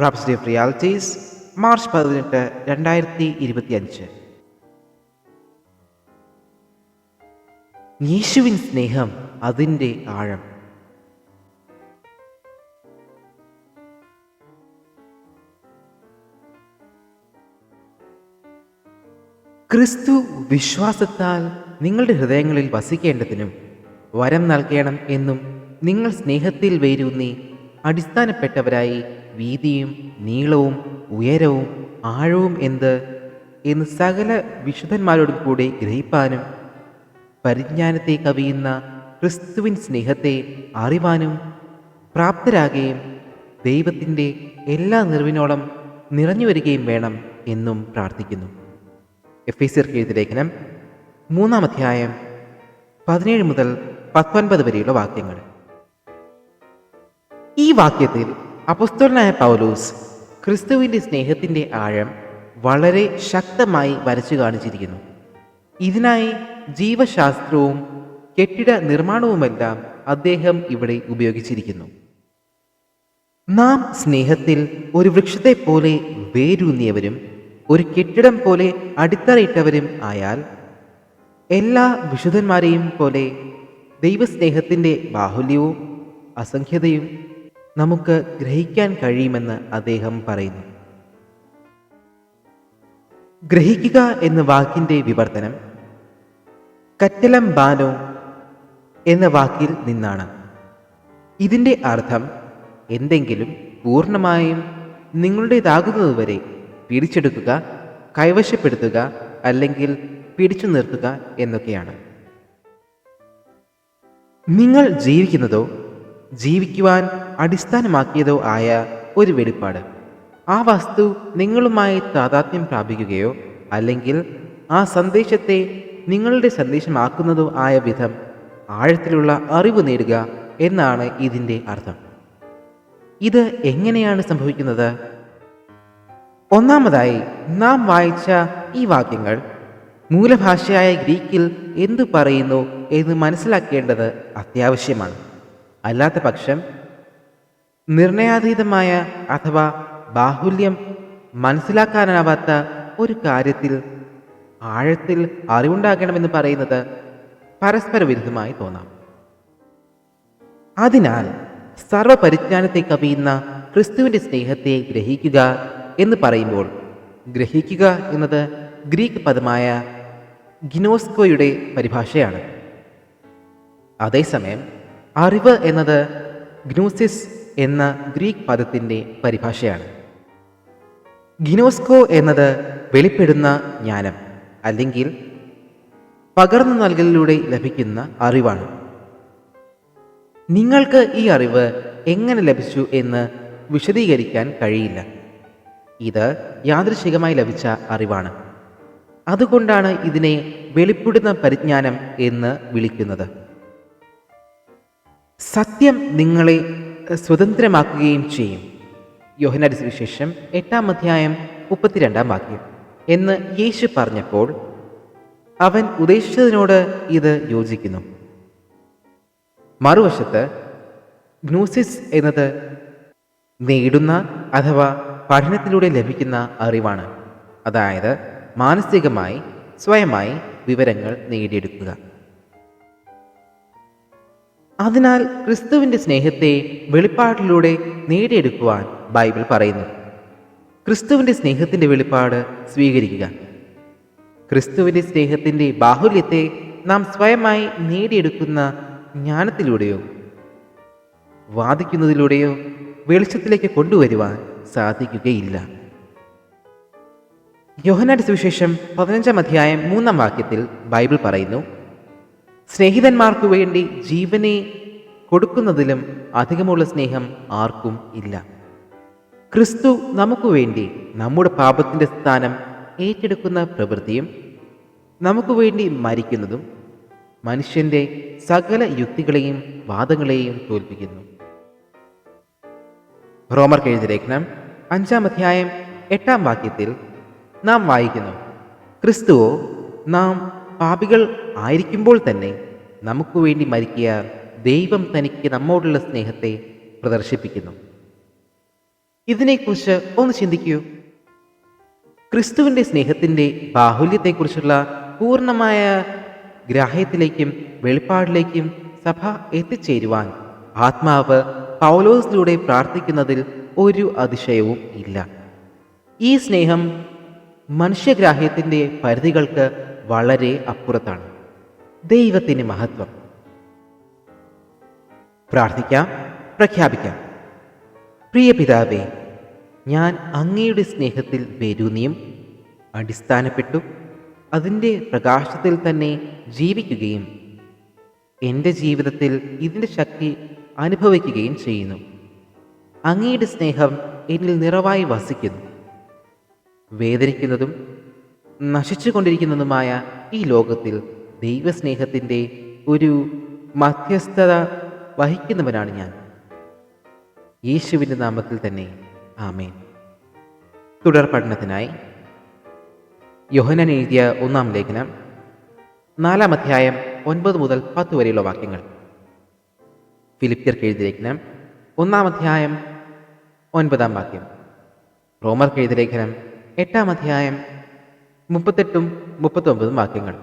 Rhapsody of realities March 18, 2025. യേശുവിൻ സ്നേഹം, അതിൻ്റെ ആഴം. ക്രിസ്തു വിശ്വാസത്താൽ നിങ്ങളുടെ ഹൃദയങ്ങളിൽ വസിക്കേണ്ടതിനും വരം നൽകണം എന്നും നിങ്ങൾ സ്നേഹത്തിൽ വേരൂന്നി അടിസ്ഥാനപ്പെട്ടവരായി വീതിയും നീളവും ഉയരവും ആഴവും എന്ന് സകല വിശുദ്ധന്മാരോടും കൂടെ ഗ്രഹിപ്പാനും പരിജ്ഞാനത്തെ കവിയുന്ന ക്രിസ്തുവിൻ സ്നേഹത്തെ അറിവാനും പ്രാപ്തരാകുകയും ദൈവത്തിൻ്റെ എല്ലാ നിറവിനോളം നിറഞ്ഞു വരികയും വേണം എന്നും പ്രാർത്ഥിക്കുന്നു. എഫേസ്യർക്ക് എഴുതിയ ലേഖനം 3-ാം അധ്യായം 17 മുതൽ 19 വരെയുള്ള വാക്യങ്ങൾ. ഈ വാക്യത്തിൽ അപ്പോസ്തലനായ പൗലോസ് ക്രിസ്തുവിൻ്റെ സ്നേഹത്തിൻ്റെ ആഴം വളരെ ശക്തമായി വരച്ചു കാണിച്ചിരിക്കുന്നു. ഇതിനായി ജീവശാസ്ത്രവും കെട്ടിട നിർമ്മാണവുമെല്ലാം അദ്ദേഹം ഇവിടെ ഉപയോഗിച്ചിരിക്കുന്നു. നാം സ്നേഹത്തിൽ ഒരു വൃക്ഷത്തെ പോലെ വേരൂന്നിയവരും ഒരു കെട്ടിടം പോലെ അടിത്തറയിട്ടവരും ആയാൽ എല്ലാ വിശുദ്ധന്മാരെയും പോലെ ദൈവസ്നേഹത്തിൻ്റെ ബാഹുല്യവും അസംഖ്യതയും നമുക്ക് ഗ്രഹിക്കാൻ കഴിയുമെന്ന് അദ്ദേഹം പറയുന്നു. ഗ്രഹിക്കുക എന്ന വാക്കിൻ്റെ വിവർത്തനം കറ്റലം ബാനോ എന്ന വാക്കിൽ നിന്നാണ്. ഇതിൻ്റെ അർത്ഥം എന്തെങ്കിലും പൂർണ്ണമായും നിങ്ങളുടേതാകുന്നതുവരെ പിടിച്ചെടുക്കുക, കൈവശപ്പെടുത്തുക അല്ലെങ്കിൽ പിടിച്ചു നിർത്തുക എന്നൊക്കെയാണ്. നിങ്ങൾ ജീവിക്കുന്നതോ ജീവിക്കുവാൻ അടിസ്ഥാനമാക്കിയതോ ആയ ഒരു വെളിപ്പാട്, ആ വസ്തു നിങ്ങളുമായി താദാത്മ്യം പ്രാപിക്കുകയോ അല്ലെങ്കിൽ ആ സന്ദേശത്തെ നിങ്ങളുടെ സന്ദേശമാക്കുന്നതോ ആയ വിധം ആഴത്തിലുള്ള അറിവ് നേടുക എന്നാണ് ഇതിൻ്റെ അർത്ഥം. ഇത് എങ്ങനെയാണ് സംഭവിക്കുന്നത്? ഒന്നാമതായി, നാം വായിച്ച ഈ വാക്യങ്ങൾ മൂലഭാഷയായ ഗ്രീക്കിൽ എന്തു പറയുന്നു എന്ന് മനസ്സിലാക്കേണ്ടത് അത്യാവശ്യമാണ്. അല്ലാത്ത പക്ഷം നിർണയാതീതമായ അഥവാ ബാഹുല്യം മനസ്സിലാക്കാനാവാത്ത ഒരു കാര്യത്തിൽ ആഴത്തിൽ അറിവുണ്ടാകണമെന്ന് പറയുന്നത് പരസ്പര വിരുദ്ധമായി തോന്നാം. അതിനാൽ സർവപരിജ്ഞാനത്തെ കവിയുന്ന ക്രിസ്തുവിൻ്റെ സ്നേഹത്തെ ഗ്രഹിക്കുക എന്ന് പറയുമ്പോൾ ഗ്രഹിക്കുക എന്നത് ഗ്രീക്ക് പദമായ ഗിനോസ്കോയുടെ പരിഭാഷയാണ്. അതേസമയം അറിവ് എന്നത് ഗ്നൂസിസ് എന്ന ഗ്രീക്ക് പദത്തിൻ്റെ പരിഭാഷയാണ്. ഗിനോസ്കോ എന്നത് വെളിപ്പെടുന്ന ജ്ഞാനം അല്ലെങ്കിൽ പകർന്നു നൽകലിലൂടെ ലഭിക്കുന്ന അറിവാണ്. നിങ്ങൾക്ക് ഈ അറിവ് എങ്ങനെ ലഭിച്ചു എന്ന് വിശദീകരിക്കാൻ കഴിയില്ല. ഇത് യാദൃച്ഛികമായി ലഭിച്ച അറിവാണ്. അതുകൊണ്ടാണ് ഇതിനെ വെളിപ്പെടുന്ന പരിജ്ഞാനം എന്ന് വിളിക്കുന്നത്. സത്യം നിങ്ങളെ സ്വതന്ത്രമാക്കുകയും ചെയ്യും. യോഹന്നാന്റെ സുവിശേഷം 8-ാം അധ്യായം 32-ാം വാക്യം എന്ന് യേശു പറഞ്ഞപ്പോൾ അവൻ ഉദ്ദേശിച്ചതിനോട് ഇത് യോജിക്കുന്നു. മറുവശത്ത് ഗ്നൂസിസ് എന്നത് നേടുന്ന അഥവാ പഠനത്തിലൂടെ ലഭിക്കുന്ന അറിവാണ്. അതായത് മാനസികമായി സ്വയമായി വിവരങ്ങൾ നേടിയെടുക്കുക. അതിനാൽ ക്രിസ്തുവിൻ്റെ സ്നേഹത്തെ വെളിപ്പാടിലൂടെ നേടിയെടുക്കുവാൻ ബൈബിൾ പറയുന്നു. ക്രിസ്തുവിൻ്റെ സ്നേഹത്തിൻ്റെ വെളിപ്പാട് സ്വീകരിക്കുക. ക്രിസ്തുവിൻ്റെ സ്നേഹത്തിൻ്റെ ബാഹുല്യത്തെ നാം സ്വയമായി നേടിയെടുക്കുന്ന ജ്ഞാനത്തിലൂടെയോ വാദിക്കുന്നതിലൂടെയോ വെളിച്ചത്തിലേക്ക് കൊണ്ടുവരുവാൻ സാധിക്കുകയില്ല. യോഹന്നാന്റെ സുവിശേഷം 15-ാം അധ്യായം 3-ാം വാക്യത്തിൽ ബൈബിൾ പറയുന്നു, സ്നേഹിതന്മാർക്കു വേണ്ടി ജീവനെ കൊടുക്കുന്നതിലും അധികമുള്ള സ്നേഹം ആർക്കും ഇല്ല. ക്രിസ്തു നമുക്ക് വേണ്ടി നമ്മുടെ പാപത്തിൻ്റെ സ്ഥാനം ഏറ്റെടുക്കുന്ന പ്രവൃത്തിയും നമുക്ക് വേണ്ടി മരിക്കുന്നതും മനുഷ്യൻ്റെ സകല യുക്തികളെയും വാദങ്ങളെയും തോൽപ്പിക്കുന്നു. റോമർക്ക് എഴുതിയ ലേഖനം 5-ാം അധ്യായം 8-ാം വാക്യത്തിൽ നാം വായിക്കുന്നു, ക്രിസ്തുവോ നാം പാപികൾ ആയിരിക്കുമ്പോൾ തന്നെ നമുക്ക് വേണ്ടി മരിക്കുക ദൈവം തനിക്ക് നമ്മോടുള്ള സ്നേഹത്തെ പ്രദർശിപ്പിക്കുന്നു. ഇതിനെക്കുറിച്ച് ഒന്ന് ചിന്തിക്കൂ. ക്രിസ്തുവിൻ്റെ സ്നേഹത്തിൻ്റെ ബാഹുല്യത്തെക്കുറിച്ചുള്ള പൂർണ്ണമായ ഗ്രാഹ്യത്തിലേക്കും വെളിപ്പാടിലേക്കും സഭ എത്തിച്ചേരുവാൻ ആത്മാവ് പൗലോസിലൂടെ പ്രാർത്ഥിക്കുന്നതിൽ ഒരു അതിശയവും ഇല്ല. ഈ സ്നേഹം മനുഷ്യഗ്രാഹ്യത്തിൻ്റെ പരിധികൾക്ക് വളരെ അപ്പുറത്താണ്. ദൈവത്തിന് മഹത്വം. പ്രാർത്ഥിക്കാം, പ്രഖ്യാപിക്കാം. പ്രിയ പിതാവേ, ഞാൻ അങ്ങയുടെ സ്നേഹത്തിൽ വേരൂന്നിയും അടിസ്ഥാനപ്പെട്ടു അതിൻ്റെ പ്രകാശത്തിൽ തന്നെ ജീവിക്കുകയും എൻ്റെ ജീവിതത്തിൽ ഇതിൻ്റെ ശക്തി അനുഭവിക്കുകയും ചെയ്യുന്നു. അങ്ങയുടെ സ്നേഹം എന്നിൽ നിറവായി വസിക്കുന്നു. വേദനിക്കുന്നതും നശിച്ചുകൊണ്ടിരിക്കുന്നതുമായ ഈ ലോകത്തിൽ ദൈവസ്നേഹത്തിൻ്റെ ഒരു മധ്യസ്ഥത വഹിക്കുന്നവനാണ് ഞാൻ. യേശുവിൻ്റെ നാമത്തിൽ തന്നെ ആമേൻ. തുടർ പഠനത്തിനായി യോഹന്നാൻ എഴുതിയ 1-ാം ലേഖനം 4-ാം അധ്യായം 9 മുതൽ 10 വരെയുള്ള വാക്യങ്ങൾ, ഫിലിപ്പ്യർക്ക് എഴുതിയ ലേഖനം 1-ാം അധ്യായം 9-ാം വാക്യം, റോമർക്ക് എഴുതിയ ലേഖനം 8-ാം അധ്യായം 38-39 വാക്യങ്ങൾ.